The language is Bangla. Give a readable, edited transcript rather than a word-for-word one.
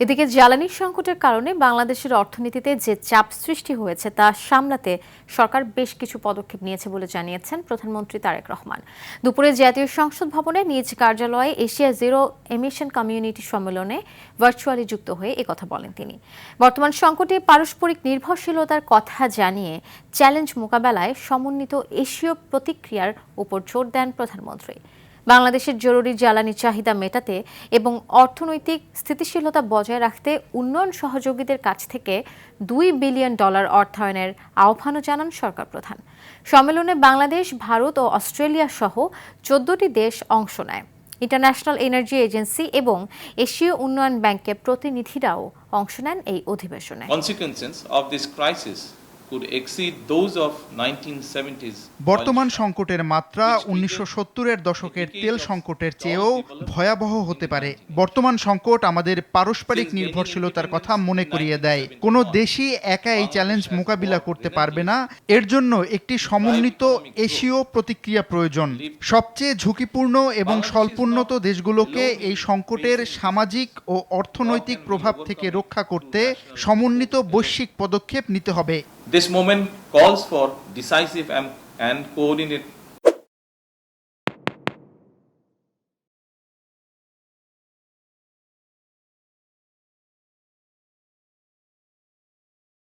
এদিকে জ্বালানি সংকটের কারণে বাংলাদেশের অর্থনীতিতে যে চাপ সৃষ্টি হয়েছে তা সামলাতে সরকার বেশ কিছু পদক্ষেপ নিয়েছে বলে জানিয়েছেন প্রধানমন্ত্রী তারেক রহমান। দুপুরে জাতীয় সংসদ ভবনে নিজ কার্যালয়ে এশিয়া জিরো এমিশন কমিউনিটি সম্মেলনে ভার্চুয়ালি যুক্ত হয়ে একথা বলেন তিনি। বর্তমান সংকটে পারস্পরিক নির্ভরশীলতার কথা জানিয়ে চ্যালেঞ্জ মোকাবেলায় সমন্বিত এশীয় প্রতিক্রিয়ার উপর জোর দেন প্রধানমন্ত্রী। বাংলাদেশের জরুরি জ্বালানি চাহিদা মেটাতে এবং অর্থনৈতিক স্থিতিশীলতা বজায় রাখতে উন্নয়ন সহযোগীদের কাছ থেকে $2 বিলিয়ন অর্থায়নের আহ্বানও জানান সরকার প্রধান। সম্মেলনে বাংলাদেশ, ভারত ও অস্ট্রেলিয়া সহ 14টি দেশ অংশ নেয়। ইন্টারন্যাশনাল এনার্জি এজেন্সি এবং এশীয় উন্নয়ন ব্যাংকের প্রতিনিধিরাও অংশ নেন এই অধিবেশনে। বর্তমান সংকটের মাত্রা 1970-এর দশকের তেল সংকটের চেয়েও ভয়াবহ হতে পারে। বর্তমান সংকট আমাদের পারস্পরিক নির্ভরশীলতার কথা মনে করিয়ে দেয়। কোনো দেশই একা এই চ্যালেঞ্জ মোকাবিলা করতে পারবে না। এর জন্য একটি সমন্বিত এশীয় প্রতিক্রিয়া প্রয়োজন। সবচেয়ে ঝুঁকিপূর্ণ এবং স্বল্পোন্নত দেশগুলোকে এই সংকটের সামাজিক ও অর্থনৈতিক প্রভাব থেকে রক্ষা করতে সমন্বিত বৈশ্বিক পদক্ষেপ নিতে হবে। This moment calls for decisive and coordinated